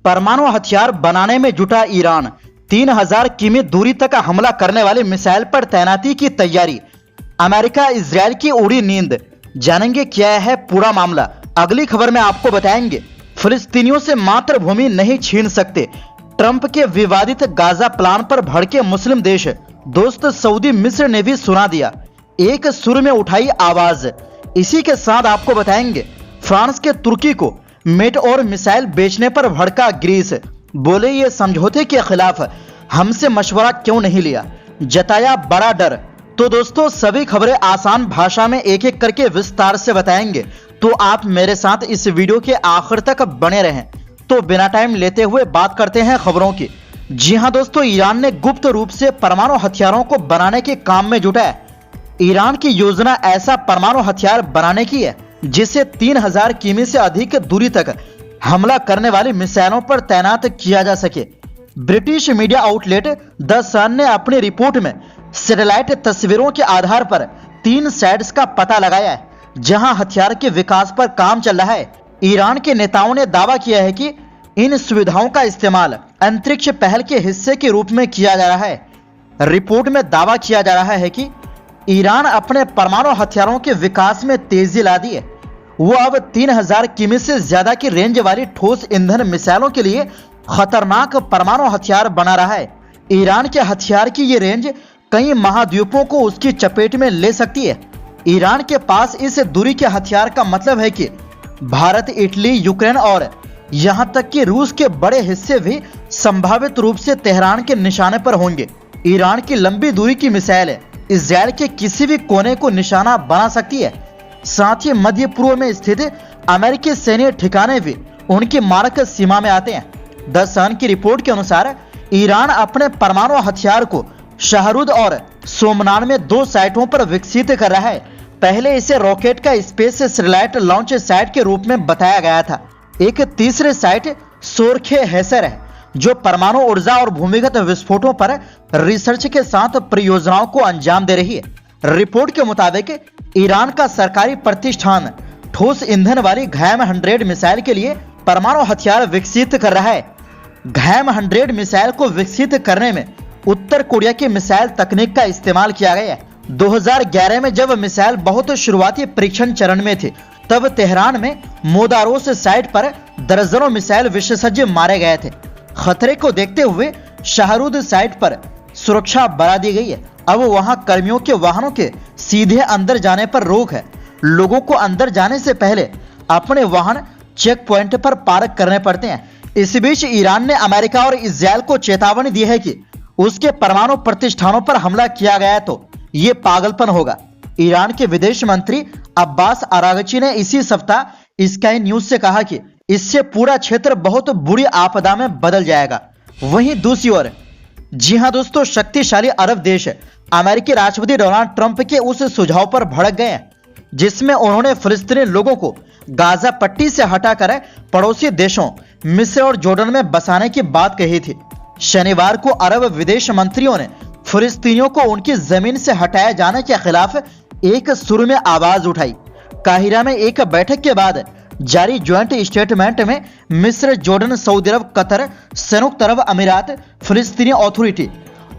परमाणु हथियार बनाने में जुटा ईरान। 3000 किमी दूरी तक हमला करने वाली मिसाइल पर तैनाती की तैयारी। अमेरिका इजरायल की उड़ी नींद। जानेंगे क्या है पूरा मामला, अगली खबर में आपको बताएंगे। फिलिस्तीनियों से मातृभूमि नहीं छीन सकते, ट्रंप के विवादित गाजा प्लान पर भड़के मुस्लिम देश। दोस्त सऊदी मिस्र ने भी सुना दिया, एक सुर में उठाई आवाज। इसी के साथ आपको बताएंगे फ्रांस के तुर्की को मेट और मिसाइल बेचने पर भड़का ग्रीस। बोले ये समझौते के खिलाफ, हमसे मशवरा क्यों नहीं लिया, जताया बड़ा डर। तो दोस्तों सभी खबरें आसान भाषा में एक एक करके विस्तार से बताएंगे, तो आप मेरे साथ इस वीडियो के आखिर तक बने रहें। तो बिना टाइम लेते हुए बात करते हैं खबरों की। जी हां दोस्तों, ईरान ने गुप्त रूप से परमाणु हथियारों को बनाने के काम में जुटा है। ईरान की योजना ऐसा परमाणु हथियार बनाने की है जिसे 3000 किमी से अधिक दूरी तक हमला करने वाली मिसाइलों पर तैनात किया जा सके। ब्रिटिश मीडिया आउटलेट द सन ने अपनी रिपोर्ट में सैटेलाइट तस्वीरों के आधार पर 3 साइट्स का पता लगाया है जहां हथियार के विकास पर काम चल रहा है। ईरान के नेताओं ने दावा किया है कि इन सुविधाओं का इस्तेमाल अंतरिक्ष पहल के हिस्से के रूप में किया जा रहा है। रिपोर्ट में दावा किया जा रहा है कि ईरान अपने परमाणु हथियारों के विकास में तेजी ला दी है। वो अब 3000 किमी से ज्यादा की रेंज वाली ठोस ईंधन मिसाइलों के लिए खतरनाक परमाणु हथियार बना रहा है। ईरान के हथियार की ये रेंज कई महाद्वीपों को उसकी चपेट में ले सकती है। ईरान के पास इस दूरी के हथियार का मतलब है कि भारत, इटली, यूक्रेन और यहां तक कि रूस के बड़े हिस्से भी संभावित रूप से तेहरान के निशाने पर होंगे। ईरान की लंबी दूरी की मिसाइल इजरायल के किसी भी कोने को निशाना बना सकती है। साथ ही मध्य पूर्व में स्थित अमेरिकी सैन्य ठिकाने भी उनकी मारक सीमा में आते हैं। द सन की रिपोर्ट के अनुसार ईरान अपने परमाणु हथियार को शाहरुद और सोमनान में 2 साइटों पर विकसित कर रहा है। पहले इसे रॉकेट का स्पेस सैटेलाइट लॉन्च साइट के रूप में बताया गया था। एक तीसरे साइट सोरखे हैसर है जो परमाणु ऊर्जा और भूमिगत विस्फोटों पर रिसर्च के साथ परियोजनाओं को अंजाम दे रही है। रिपोर्ट के मुताबिक ईरान का सरकारी प्रतिष्ठान ठोस ईंधन वाली घैम 100 मिसाइल के लिए परमाणु हथियार विकसित कर रहा है। घैम 100 मिसाइल को विकसित करने में उत्तर कोरिया की मिसाइल तकनीक का इस्तेमाल किया गया है। 2011 में जब मिसाइल बहुत शुरुआती परीक्षण चरण में थे, तब तेहरान में मोदारोस साइट पर दर्जनों मिसाइल विशेषज्ञ मारे गए थे। खतरे को देखते हुए शाहरुद साइट पर सुरक्षा बढ़ा दी गई है। अब वहां कर्मियों के वाहनों के सीधे अंदर जाने पर रोक है। लोगों को अंदर जाने से पहले अपने वाहन चेक पॉइंट पर पार्क करने पड़ते हैं। इस बीच ईरान ने अमेरिका और इजरायल को चेतावनी दी है कि उसके परमाणु प्रतिष्ठानों पर हमला किया गया तो ये पागलपन होगा। ईरान के विदेश मंत्री अब्बास अरागची ने इसी सप्ताह स्काई न्यूज से कहा कि इससे पूरा क्षेत्र बहुत बुरी आपदा में बदल जाएगा। वहीं दूसरी ओर जी हां दोस्तों, शक्तिशाली अरब देश अमेरिकी राष्ट्रपति डोनाल्ड ट्रंप के उस सुझाव पर भड़क गए हैं जिसमें उन्होंने फिलिस्तीनी लोगों को गाजा पट्टी से हटाकर पड़ोसी देशों मिस्र और जॉर्डन में बसाने की बात कही थी। शनिवार को अरब विदेश मंत्रियों ने फिलिस्तीनियों को उनकी जमीन से हटाए जाने के खिलाफ एक सुर में आवाज उठाई। काहिरा में एक बैठक के बाद जारी ज्वाइंट स्टेटमेंट में मिस्र, जॉर्डन, सऊदी अरब, कतर, संयुक्त अरब अमीरात, फिलिस्तीनी अथॉरिटी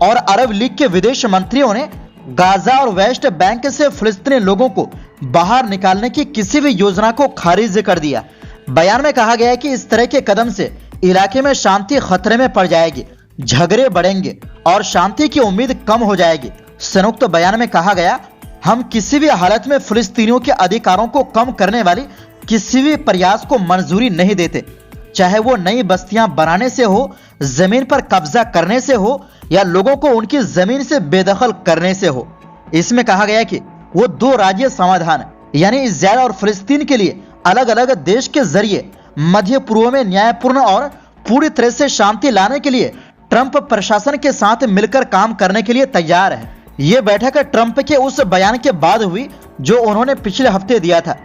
और अरब लीग के विदेश मंत्रियों ने गाजा और वेस्ट बैंक से फिलिस्तीनी लोगों को बाहर निकालने की किसी भी योजना को खारिज कर दिया। बयान में कहा गया है कि इस तरह के कदम से इलाके में शांति खतरे में पड़ जाएगी, झगड़े बढ़ेंगे और शांति की उम्मीद कम हो जाएगी। संयुक्त बयान में कहा गया, हम किसी भी हालत में फिलिस्तीनियों के अधिकारों को कम करने वाली किसी भी प्रयास को मंजूरी नहीं देते, चाहे वो नई बस्तियां बनाने से हो, जमीन पर कब्जा करने से हो या लोगों को उनकी जमीन से बेदखल करने से हो। इसमें कहा गया कि वो 2 राज्य समाधान यानी इजरायल और फिलिस्तीन के लिए अलग अलग देश के जरिए मध्य पूर्व में न्यायपूर्ण और पूरी तरह से शांति लाने के लिए ट्रंप प्रशासन के साथ मिलकर काम करने के लिए तैयार है। ये बैठक ट्रंप के उस बयान के बाद हुई जो उन्होंने पिछले हफ्ते दिया था।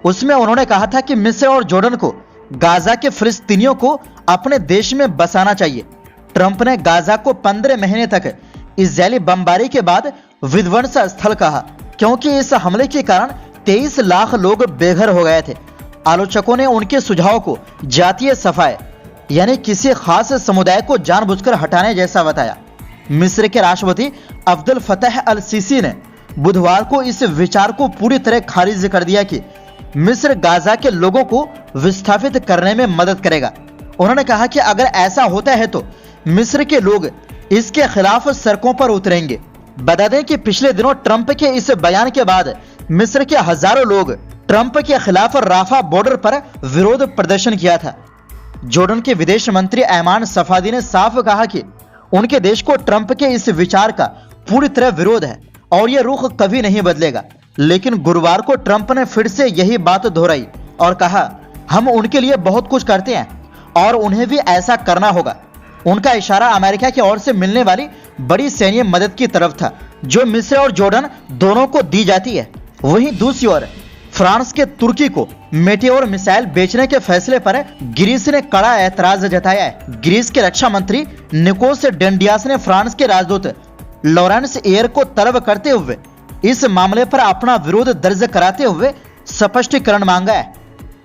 उसमें उन्होंने कहा था कि मिस्र और जॉर्डन को गाजा के फिलिस्तीनियों को अपने देश में बसाना चाहिए। ट्रंप ने गाजा को 15 महीने तक इजरायली बमबारी के बाद विध्वंस स्थल कहा, क्योंकि इस हमले के कारण 23 लाख लोग बेघर हो गए थे। आलोचकों ने उनके सुझाव को जातीय सफाई, यानी किसी खास समुदाय को जानबूझकर हटाने जैसा बताया। मिस्र के राष्ट्रपति अब्दुल फतह अल सीसी ने बुधवार को इस विचार को पूरी तरह खारिज कर दिया कि मिस्र गाजा के लोगों को विस्थापित करने में मदद करेगा। उन्होंने कहा कि अगर ऐसा होता है तो मिस्र के लोग इसके खिलाफ सड़कों पर उतरेंगे। बता दें कि पिछले दिनों ट्रंप के इस बयान के बाद मिस्र के हजारों लोग ट्रंप के खिलाफ राफा बॉर्डर पर विरोध प्रदर्शन किया था। जॉर्डन के विदेश मंत्री ऐमान सफादी ने साफ कहा कि उनके देश को ट्रंप के इस विचार का पूरी तरह विरोध है और यह रुख कभी नहीं बदलेगा। लेकिन गुरुवार को ट्रंप ने फिर से यही बात दोहराई और कहा, हम उनके लिए बहुत कुछ करते हैं और उन्हें भी ऐसा करना होगा। उनका इशारा अमेरिका की ओर से मिलने वाली बड़ी सैन्य मदद की तरफ था, जो मिस्र और जॉर्डन दोनों को दी जाती है। वहीं दूसरी ओर फ्रांस के तुर्की को मेटेओर मिसाइल बेचने के फैसले पर ग्रीस ने कड़ा ऐतराज जताया है। ग्रीस के रक्षा मंत्री निकोस डेंडियास ने फ्रांस के राजदूत लॉरेंस एयर को तलब करते हुए इस मामले पर अपना विरोध दर्ज कराते हुए स्पष्टीकरण मांगा है।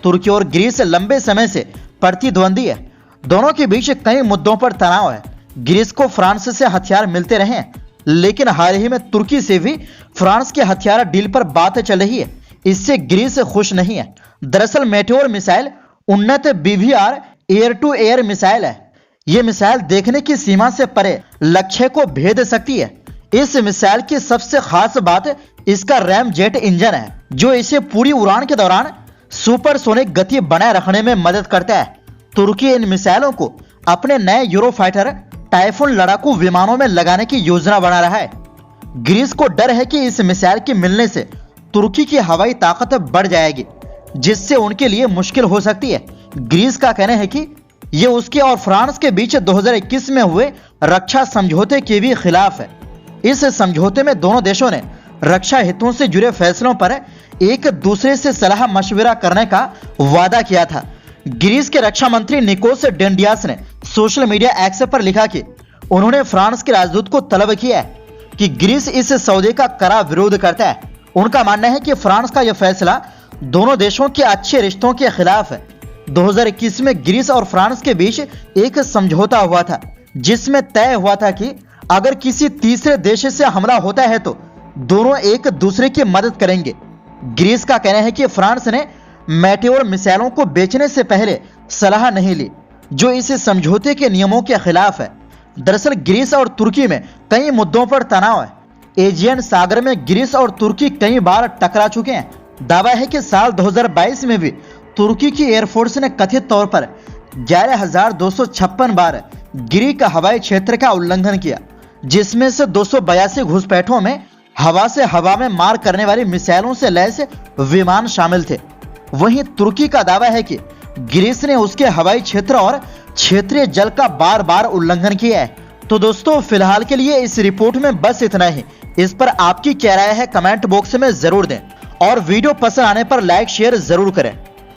तुर्की और ग्रीस लंबे समय से प्रतिद्वंदी है। दोनों के बीच कई मुद्दों पर तनाव है। ग्रीस को फ्रांस से हथियार मिलते रहे हैं, लेकिन हाल ही में तुर्की से भी फ्रांस के हथियार डील पर बात चल रही है। इससे ग्रीस खुश नहीं है। दरअसल मेटेओर मिसाइल उन्नत BVR air to air missile है। यह मिसाइल देखने की सीमा से परे लक्ष्य को भेद सकती है। इस मिसाइल की सबसे खास बात इसका रैम जेट इंजन है, जो इसे पूरी उड़ान के दौरान सुपरसोनिक गति बनाए रखने में मदद करता है। तुर्की इन मिसाइलों को अपने नए यूरोफाइटर टाइफून लड़ाकू विमानों में लगाने की योजना बना रहा है। ग्रीस को डर है कि इस मिसाइल के मिलने से तुर्की की हवाई ताकत बढ़ जाएगी, जिससे उनके लिए मुश्किल हो सकती है। ग्रीस का कहना है कि यह उसके और फ्रांस के बीच 2021 में हुए रक्षा समझौते के भी खिलाफ है। इस समझौते में दोनों देशों ने रक्षा हितों से जुड़े फैसलों पर एक दूसरे से सलाह मशविरा करने का वादा किया था। ग्रीस के रक्षा मंत्री निकोस डेंडियास ने सोशल मीडिया एक्स पर लिखा कि उन्होंने फ्रांस के राजदूत को तलब किया है कि ग्रीस इस सौदे का कड़ा विरोध करता है। उनका मानना है कि फ्रांस का यह फैसला दोनों देशों के अच्छे रिश्तों के खिलाफ है। 2021 में ग्रीस और फ्रांस के बीच एक समझौता हुआ था, जिसमें तय हुआ था कि अगर किसी तीसरे देश से हमला होता है तो दोनों एक दूसरे की मदद करेंगे। ग्रीस का कहना है कि फ्रांस ने मेटेओर मिसाइलों को बेचने से पहले सलाह नहीं ली, जो इस समझौते के नियमों के खिलाफ है। दरअसल ग्रीस और तुर्की में कई मुद्दों पर तनाव है। एजियन सागर में ग्रीस और तुर्की कई बार टकरा चुके हैं। दावा है कि साल 2022 में भी तुर्की की एयरफोर्स ने कथित तौर पर 11,256 बार ग्रीक हवाई क्षेत्र का उल्लंघन किया, जिसमें से 282 घुसपैठों में हवा से हवा में मार करने वाली मिसाइलों से लैस विमान शामिल थे। वहीं तुर्की का दावा है कि ग्रीस ने उसके हवाई क्षेत्र और क्षेत्रीय जल का बार बार उल्लंघन किया है। तो दोस्तों, फिलहाल के लिए इस रिपोर्ट में बस इतना ही। इस पर आपकी क्या राय है कमेंट बॉक्स में जरूर दें और वीडियो पसंद आने पर लाइक शेयर जरूर करें।